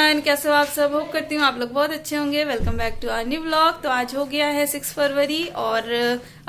Everyone, कैसे हो आप सब। होप करती हूँ आप लोग बहुत अच्छे होंगे। Welcome back to our new vlog. तो आज हो गया है 6 फरवरी और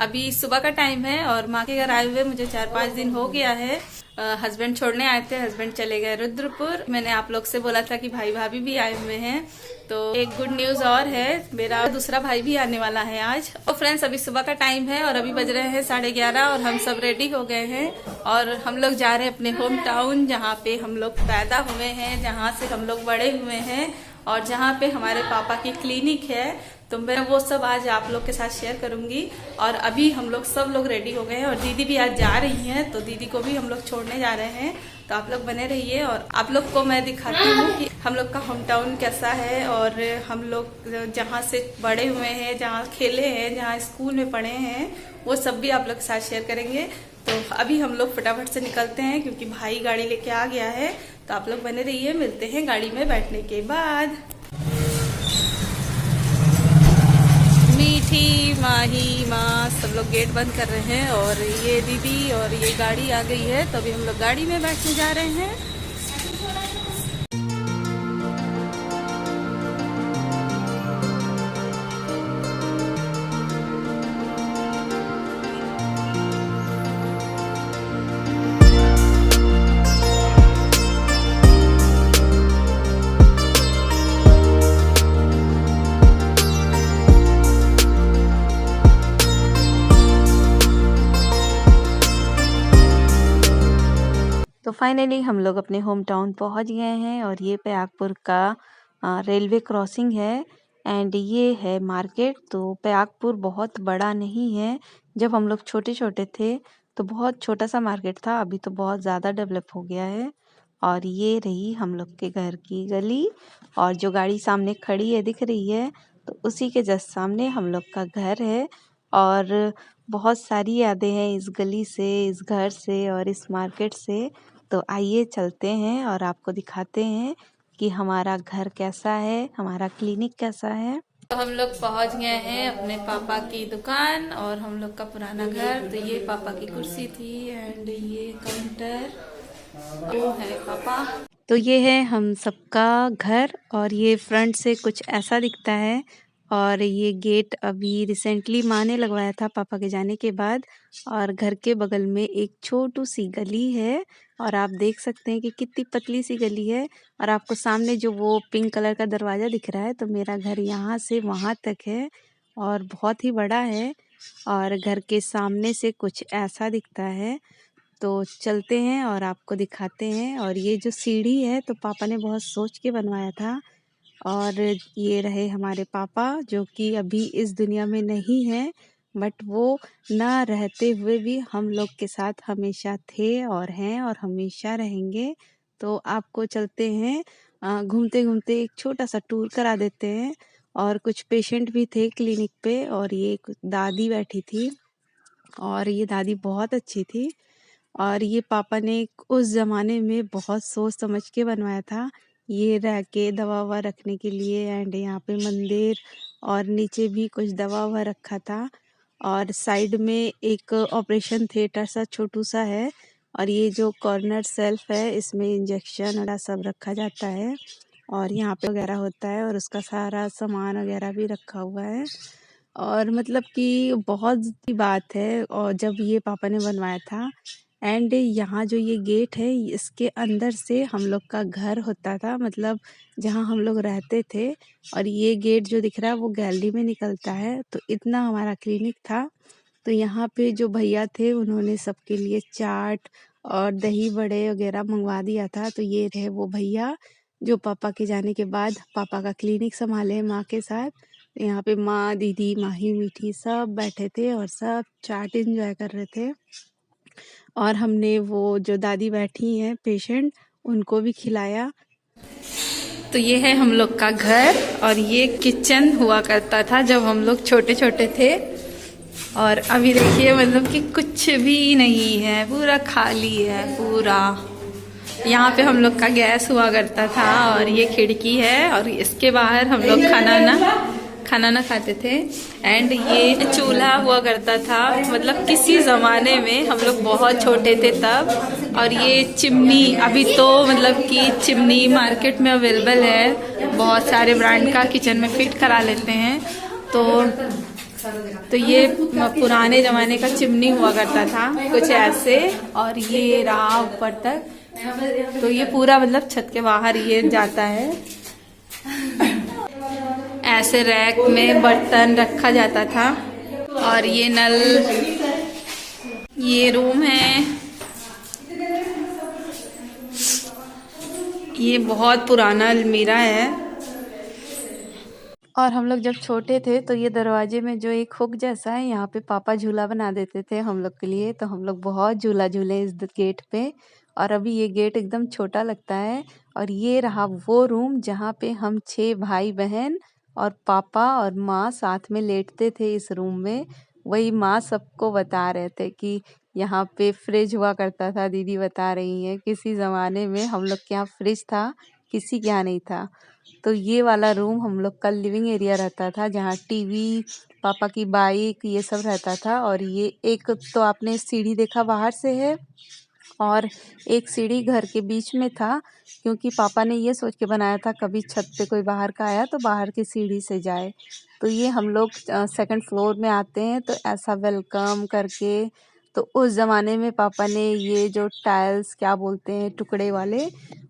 अभी सुबह का टाइम है और माँ के घर आए हुए मुझे 4-5 दिन हो गया है। हस्बैंड छोड़ने आए थे, हस्बैंड चले गए रुद्रपुर। मैंने आप लोग से बोला था कि भाई भाभी भी आए हुए हैं, तो एक गुड न्यूज और है, मेरा दूसरा भाई भी आने वाला है आज। तो फ्रेंड्स, अभी सुबह का टाइम है और अभी बज रहे हैं 11:30 और हम सब रेडी हो गए हैं और हम लोग जा रहे हैं अपने होम टाउन, जहाँ पे हम लोग पैदा हुए हैं, जहाँ से हम लोग बड़े हुए हैं और जहाँ पे हमारे पापा की क्लिनिक है। तो मैं वो सब आज आप लोग के साथ शेयर करूंगी। और अभी हम लोग सब लोग रेडी हो गए हैं और दीदी भी आज जा रही हैं, तो दीदी को भी हम लोग छोड़ने जा रहे हैं। तो आप लोग बने रहिए और आप लोग को मैं दिखाती हूँ कि हम लोग का होम टाउन कैसा है और हम लोग जहाँ से बड़े हुए हैं, जहाँ खेले हैं, जहाँ स्कूल में पढ़े हैं, वो सब भी आप लोग के साथ शेयर करेंगे। तो अभी हम लोग फटाफट से निकलते हैं क्योंकि भाई गाड़ी लेके आ गया है। तो आप लोग बने रहिए, मिलते हैं गाड़ी में बैठने के बाद। मीठी माही माँ सब लोग गेट बंद कर रहे हैं और ये दीदी और ये गाड़ी आ गई है, तो अभी हम लोग गाड़ी में बैठने जा रहे हैं। तो फाइनली हम लोग अपने होम टाउन पहुँच गए हैं और ये प्रयागपुर का रेलवे क्रॉसिंग है एंड ये है मार्केट। तो प्रयागपुर बहुत बड़ा नहीं है, जब हम लोग छोटे छोटे थे तो बहुत छोटा सा मार्केट था, अभी तो बहुत ज़्यादा डेवलप हो गया है। और ये रही हम लोग के घर की गली और जो गाड़ी सामने खड़ी है दिख रही है, तो उसी के जस्ट सामने हम लोग का घर है। और बहुत सारी यादें हैं इस गली से, इस घर से और इस मार्केट से। तो आइए चलते हैं और आपको दिखाते हैं कि हमारा घर कैसा है, हमारा क्लिनिक कैसा है। तो हम लोग पहुंच गए हैं अपने पापा की दुकान और हम लोग का पुराना घर। तो ये पापा की कुर्सी थी एंड ये काउंटर, वो है पापा। तो ये है हम सबका घर और ये फ्रंट से कुछ ऐसा दिखता है। और ये गेट अभी रिसेंटली माँ ने लगवाया था पापा के जाने के बाद। और घर के बगल में एक छोटू सी गली है और आप देख सकते हैं कि कितनी पतली सी गली है। और आपको सामने जो वो पिंक कलर का दरवाज़ा दिख रहा है, तो मेरा घर यहाँ से वहाँ तक है और बहुत ही बड़ा है। और घर के सामने से कुछ ऐसा दिखता है। तो चलते हैं और आपको दिखाते हैं। और ये जो सीढ़ी है तो पापा ने बहुत सोच के बनवाया था। और ये रहे हमारे पापा जो कि अभी इस दुनिया में नहीं है, बट वो ना रहते हुए भी हम लोग के साथ हमेशा थे और हैं और हमेशा रहेंगे। तो आपको चलते हैं, घूमते घूमते एक छोटा सा टूर करा देते हैं। और कुछ पेशेंट भी थे क्लिनिक पे और ये एक दादी बैठी थी और ये दादी बहुत अच्छी थी। और ये पापा ने उस ज़माने में बहुत सोच समझ के बनवाया था। ये रैके दवा ववा रखने के लिए एंड यहाँ पे मंदिर और नीचे भी कुछ दवा ववा रखा था। और साइड में एक ऑपरेशन थिएटर सा छोटू सा है और ये जो कॉर्नर सेल्फ है इसमें इंजेक्शन वगैरह सब रखा जाता है और यहाँ पे वगैरह होता है और उसका सारा सामान वगैरह भी रखा हुआ है। और मतलब कि बहुत की बात है और जब ये पापा ने बनवाया था। एंड यहाँ जो ये गेट है इसके अंदर से हम लोग का घर होता था, मतलब जहाँ हम लोग रहते थे। और ये गेट जो दिख रहा है वो गैलरी में निकलता है। तो इतना हमारा क्लिनिक था। तो यहाँ पे जो भैया थे उन्होंने सबके लिए चाट और दही बड़े वगैरह मंगवा दिया था। तो ये रहे वो भैया जो पापा के जाने के बाद पापा का क्लिनिक संभाले माँ के साथ। यहाँ पे माँ, दीदी, माही, मीठी सब बैठे थे और सब चाट एंजॉय कर रहे थे। और हमने वो जो दादी बैठी हैं पेशेंट, उनको भी खिलाया। तो ये है हम लोग का घर और ये किचन हुआ करता था जब हम लोग छोटे छोटे थे। और अभी देखिए मतलब कि कुछ भी नहीं है, पूरा खाली है पूरा। यहाँ पे हम लोग का गैस हुआ करता था और ये खिड़की है और इसके बाहर हम लोग खाना ना खाते थे। एंड ये चूल्हा हुआ करता था, मतलब किसी ज़माने में हम लोग बहुत छोटे थे तब। और ये चिमनी अभी तो मतलब कि चिमनी मार्केट में अवेलेबल है, बहुत सारे ब्रांड का किचन में फिट करा लेते हैं। तो ये पुराने ज़माने का चिमनी हुआ करता था कुछ ऐसे। और ये रहा ऊपर तक, तो ये पूरा मतलब छत के बाहर ये जाता है। ऐसे रैक में बर्तन रखा जाता था। और ये नल, ये रूम है, ये बहुत पुराना अलमीरा है। और हम लोग जब छोटे थे तो ये दरवाजे में जो एक हुक जैसा है, यहाँ पे पापा झूला बना देते थे हम लोग के लिए, तो हम लोग बहुत झूला झूले इस गेट पे। और अभी ये गेट एकदम छोटा लगता है। और ये रहा वो रूम जहाँ पे हम 6 भाई बहन और पापा और माँ साथ में लेटते थे इस रूम में। वही माँ सबको बता रहे थे कि यहाँ पे फ्रिज हुआ करता था। दीदी बता रही हैं किसी ज़माने में हम लोग के यहाँ फ्रिज था, किसी के यहाँ नहीं था। तो ये वाला रूम हम लोग का लिविंग एरिया रहता था, जहाँ टीवी, पापा की बाइक, ये सब रहता था। और ये एक तो आपने सीढ़ी देखा बाहर से है, और एक सीढ़ी घर के बीच में था, क्योंकि पापा ने ये सोच के बनाया था कभी छत पे कोई बाहर का आया तो बाहर की सीढ़ी से जाए। तो ये हम लोग सेकंड फ्लोर में आते हैं तो ऐसा वेलकम करके। तो उस ज़माने में पापा ने ये जो टाइल्स क्या बोलते हैं टुकड़े वाले,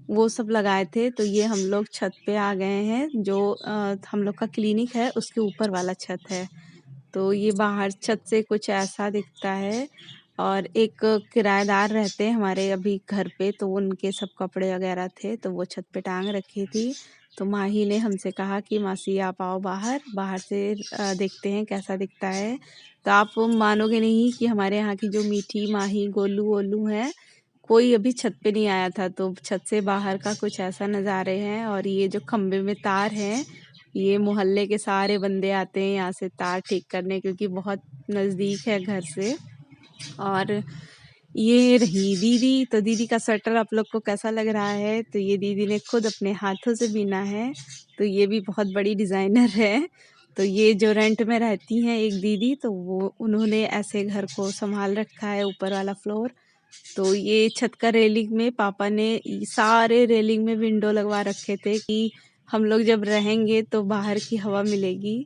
वो सब लगाए थे। तो ये हम लोग छत पे आ गए हैं, जो हम लोग का क्लिनिक है उसके ऊपर वाला छत है। तो ये बाहर छत से कुछ ऐसा दिखता है। और एक किराएदार रहते हैं हमारे अभी घर पे, तो उनके सब कपड़े वगैरह थे तो वो छत पे टांग रखी थी। तो माही ने हमसे कहा कि मासी आप आओ बाहर, बाहर से देखते हैं कैसा दिखता है। तो आप मानोगे नहीं कि हमारे यहाँ की जो मीठी माही गोलू वोलू हैं, कोई अभी छत पे नहीं आया था। तो छत से बाहर का कुछ ऐसा नज़ारे हैं। और ये जो खम्भे में तार हैं, ये मोहल्ले के सारे बंदे आते हैं यहाँ से तार ठीक करने, क्योंकि बहुत नज़दीक है घर से। और ये रही दीदी, तो दीदी का स्वेटर आप लोग को कैसा लग रहा है? तो ये दीदी ने खुद अपने हाथों से बिना है, तो ये भी बहुत बड़ी डिज़ाइनर है। तो ये जो रेंट में रहती हैं एक दीदी, तो वो उन्होंने ऐसे घर को संभाल रखा है, ऊपर वाला फ्लोर। तो ये छत का रेलिंग में पापा ने सारे रेलिंग में विंडो लगवा रखे थे कि हम लोग जब रहेंगे तो बाहर की हवा मिलेगी।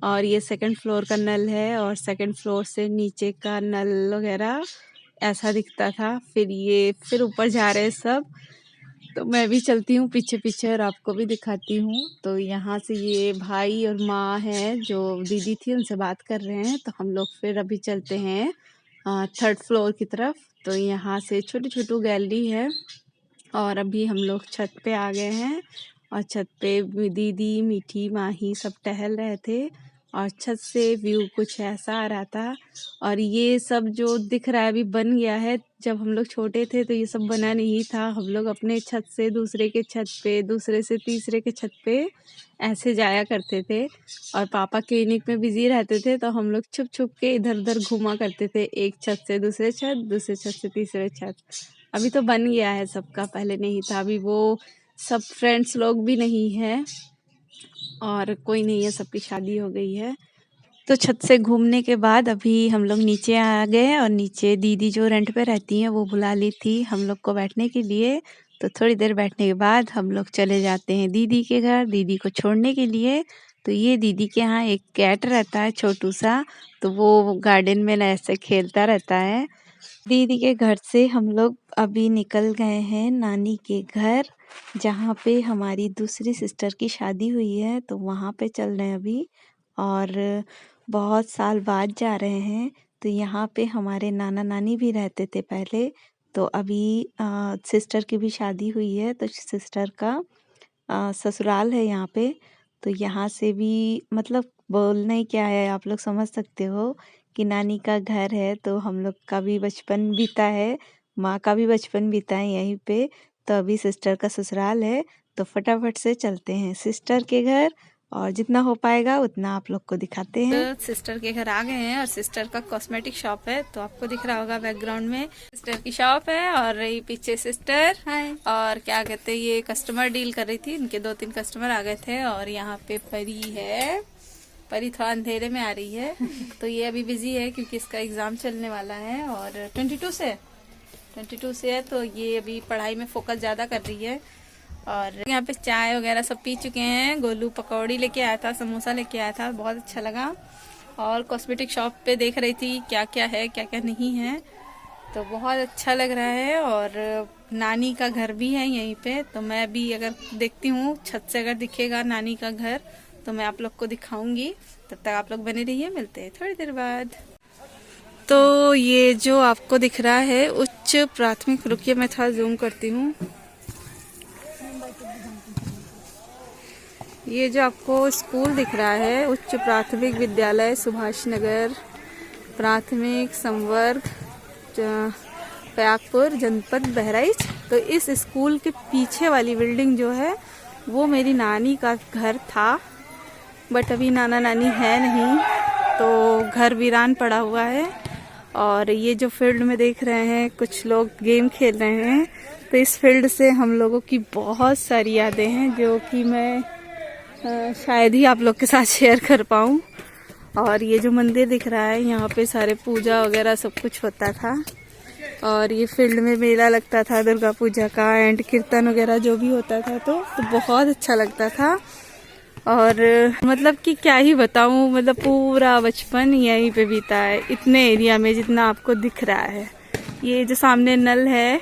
और ये सेकंड फ्लोर का नल है, और सेकंड फ्लोर से नीचे का नल वगैरह ऐसा दिखता था। फिर ऊपर जा रहे हैं सब, तो मैं भी चलती हूँ पीछे पीछे और आपको भी दिखाती हूँ। तो यहाँ से ये भाई और माँ है जो दीदी थी, उनसे बात कर रहे हैं। तो हम लोग फिर अभी चलते हैं थर्ड फ्लोर की तरफ। तो यहाँ से छोटी छोटी गैलरी है। और अभी हम लोग छत पे आ गए हैं, और छत पे दीदी, मीठी, माही सब टहल रहे थे। और छत से व्यू कुछ ऐसा आ रहा था। और ये सब जो दिख रहा है अभी बन गया है, जब हम लोग छोटे थे तो ये सब बना नहीं था। हम लोग अपने छत से दूसरे के छत पे, दूसरे से तीसरे के छत पे ऐसे जाया करते थे। और पापा क्लिनिक में बिजी रहते थे, तो हम लोग छुप छुप के इधर उधर घूमा करते थे, एक छत से दूसरे छत, दूसरे छत से तीसरे छत। अभी तो बन गया है सबका, पहले नहीं था। अभी वो सब फ्रेंड्स लोग भी नहीं है, और कोई नहीं है, सबकी शादी हो गई है। तो छत से घूमने के बाद अभी हम लोग नीचे आ गए, और नीचे दीदी जो रेंट पे रहती हैं वो बुला ली थी हम लोग को बैठने के लिए। तो थोड़ी देर बैठने के बाद हम लोग चले जाते हैं दीदी के घर, दीदी को छोड़ने के लिए। तो ये दीदी के यहाँ एक कैट रहता है छोटू सा, तो वो गार्डन में ना ऐसे खेलता रहता है। दीदी के घर से हम लोग अभी निकल गए हैं नानी के घर, जहाँ पे हमारी दूसरी सिस्टर की शादी हुई है, तो वहाँ पे चल रहे हैं अभी। और बहुत साल बाद जा रहे हैं। तो यहाँ पे हमारे नाना नानी भी रहते थे पहले। तो अभी सिस्टर की भी शादी हुई है, तो सिस्टर का ससुराल है यहाँ पे। तो यहाँ से भी मतलब बोलना ही क्या है, आप लोग समझ सकते हो कि नानी का घर है, तो हम लोग का भी बचपन बीता है, माँ का भी बचपन बीता है यहीं पे। तो अभी सिस्टर का ससुराल है, तो फटाफट से चलते हैं सिस्टर के घर, और जितना हो पाएगा उतना आप लोग को दिखाते हैं। तो सिस्टर के घर आ गए हैं, और सिस्टर का कॉस्मेटिक शॉप है, तो आपको दिख रहा होगा बैकग्राउंड में सिस्टर की शॉप है। और रही पीछे सिस्टर, और क्या कहते हैं, ये कस्टमर डील कर रही थी, इनके 2-3 कस्टमर आ गए थे। और यहाँ पे परी है, परी थोड़ा अंधेरे में आ रही है। तो ये अभी बिजी है क्योंकि इसका एग्जाम चलने वाला है और 22 से है, तो ये अभी पढ़ाई में फोकस ज़्यादा कर रही है। और यहाँ पे चाय वगैरह सब पी चुके हैं। गोलू पकौड़ी लेके आया था, समोसा लेके आया था, बहुत अच्छा लगा। और कॉस्मेटिक शॉप पे देख रही थी क्या क्या है क्या क्या नहीं है, तो बहुत अच्छा लग रहा है। और नानी का घर भी है यहीं पे, तो मैं भी अगर देखती हूँ छत से अगर दिखेगा नानी का घर तो मैं आप लोग को दिखाऊंगी। तब तक आप लोग बने रहिए, मिलते हैं थोड़ी देर बाद। तो ये जो आपको दिख रहा है उच्च प्राथमिक, रुकिए मैं थोड़ा जूम करती हूँ। ये जो आपको स्कूल दिख रहा है उच्च प्राथमिक विद्यालय सुभाष नगर प्राथमिक संवर्ग प्रयागपुर जनपद बहराइच, तो इस स्कूल के पीछे वाली बिल्डिंग जो है वो मेरी नानी का घर था। बट अभी नाना नानी है नहीं, तो घर वीरान पड़ा हुआ है। और ये जो फील्ड में देख रहे हैं कुछ लोग गेम खेल रहे हैं, तो इस फील्ड से हम लोगों की बहुत सारी यादें हैं जो कि मैं शायद ही आप लोग के साथ शेयर कर पाऊँ। और ये जो मंदिर दिख रहा है यहाँ पे सारे पूजा वगैरह सब कुछ होता था। और ये फील्ड में मेला लगता था दुर्गा पूजा का, एंड कीर्तन वगैरह जो भी होता था, तो बहुत अच्छा लगता था। और मतलब कि क्या ही बताऊँ, मतलब पूरा बचपन यहीं पे बीता है इतने एरिया में जितना आपको दिख रहा है। ये जो सामने नल है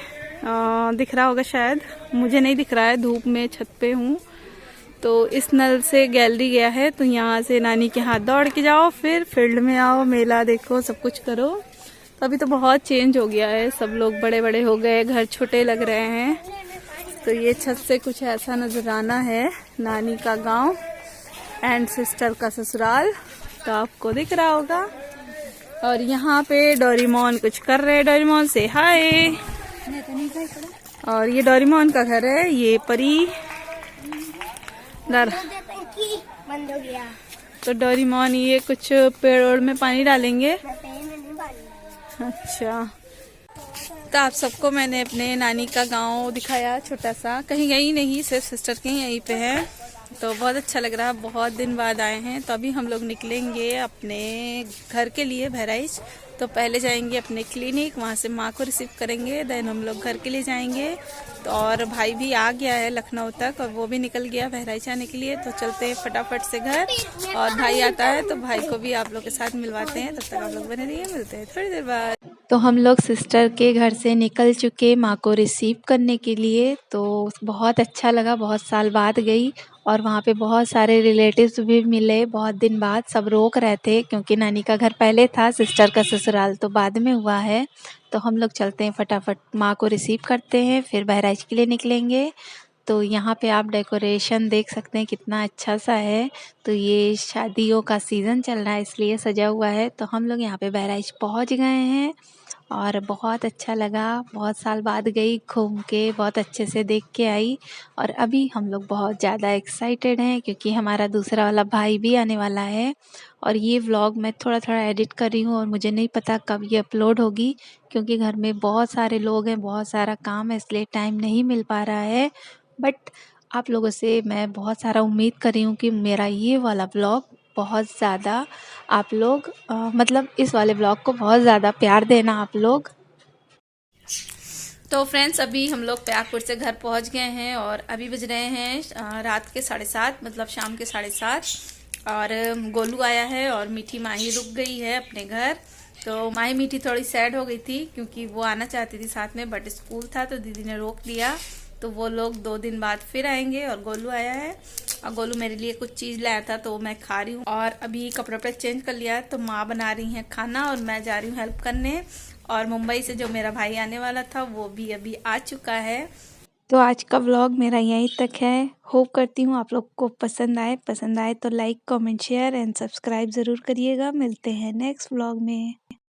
दिख रहा होगा शायद, मुझे नहीं दिख रहा है, धूप में छत पे हूँ। तो इस नल से गैलरी गया है, तो यहाँ से नानी के हाथ दौड़ के जाओ, फिर फील्ड में आओ, मेला देखो, सब कुछ करो। तो अभी तो बहुत चेंज हो गया है, सब लोग बड़े बड़े हो गए, घर छोटे लग रहे हैं। तो ये छत से कुछ ऐसा नजराना है नानी का गांव एंड सिस्टर का ससुराल, तो आपको दिख रहा होगा। और यहाँ पे डोरेमोन कुछ कर रहे हैं, डोरेमोन से हाय। और ये डोरेमोन का घर है, ये परी बंद हो गया। तो डोरेमोन ये कुछ पेड़ में पानी डालेंगे। अच्छा, तो आप सबको मैंने अपने नानी का गांव दिखाया छोटा सा, कहीं गई नहीं, सिर्फ सिस्टर के यहीं पे है। तो बहुत अच्छा लग रहा है, बहुत दिन बाद आए हैं। तो अभी हम लोग निकलेंगे अपने घर के लिए बहराइच। तो पहले जाएंगे अपने क्लिनिक, वहाँ से माँ को रिसीव करेंगे, देन हम लोग घर के लिए जाएंगे। तो और भाई भी आ गया है लखनऊ तक, और वो भी निकल गया बहराइच आने के लिए। तो चलते हैं फटाफट से घर, और भाई आता है तो भाई को भी आप लोग के साथ मिलवाते हैं। तब तक आप लोग बने रहिए, मिलते हैं थोड़ी देर बाद। तो हम लोग सिस्टर के घर से निकल चुके माँ को रिसीव करने के लिए। तो बहुत अच्छा लगा, बहुत साल बाद गई, और वहाँ पे बहुत सारे रिलेटिव्स भी मिले बहुत दिन बाद। सब रोक रहे थे क्योंकि नानी का घर पहले था, सिस्टर का ससुराल तो बाद में हुआ है। तो हम लोग चलते हैं फटाफट, माँ को रिसीव करते हैं, फिर बहराइच के लिए निकलेंगे। तो यहाँ पे आप डेकोरेशन देख सकते हैं कितना अच्छा सा है। तो ये शादियों का सीज़न चल रहा है इसलिए सजा हुआ है। तो हम लोग यहाँ पे बहराइच पहुँच गए हैं और बहुत अच्छा लगा, बहुत साल बाद गई, घूम के बहुत अच्छे से देख के आई। और अभी हम लोग बहुत ज़्यादा एक्साइटेड हैं क्योंकि हमारा दूसरा वाला भाई भी आने वाला है। और ये व्लॉग मैं थोड़ा थोड़ा एडिट कर रही हूँ और मुझे नहीं पता कब ये अपलोड होगी, क्योंकि घर में बहुत सारे लोग हैं, बहुत सारा काम है, इसलिए टाइम नहीं मिल पा रहा है। बट आप लोगों से मैं बहुत सारा उम्मीद कर रही हूँ कि मेरा ये वाला व्लॉग बहुत ज़्यादा आप लोग मतलब इस वाले ब्लॉग को बहुत ज़्यादा प्यार देना आप लोग। तो फ्रेंड्स अभी हम लोग प्रयागपुर से घर पहुंच गए हैं और अभी बज रहे हैं रात के 7:30, मतलब शाम के 7:30। और गोलू आया है और मीठी माही रुक गई है अपने घर। तो माही मीठी थोड़ी सैड हो गई थी क्योंकि वो आना चाहती थी साथ में, बट स्कूल था तो दीदी ने रोक दिया। तो वो लोग 2 दिन बाद फिर आएंगे। और गोलू आया है, और गोलू मेरे लिए कुछ चीज़ लाया था तो मैं खा रही हूँ। और अभी कपड़ा वपड़ा चेंज कर लिया है, तो माँ बना रही हैं खाना और मैं जा रही हूँ हेल्प करने। और मुंबई से जो मेरा भाई आने वाला था वो भी अभी आ चुका है। तो आज का व्लॉग मेरा यहीं तक है। होप करती हूँ आप लोग को पसंद आए तो like comment share and subscribe ज़रूर करिएगा। मिलते हैं नेक्स्ट व्लॉग में।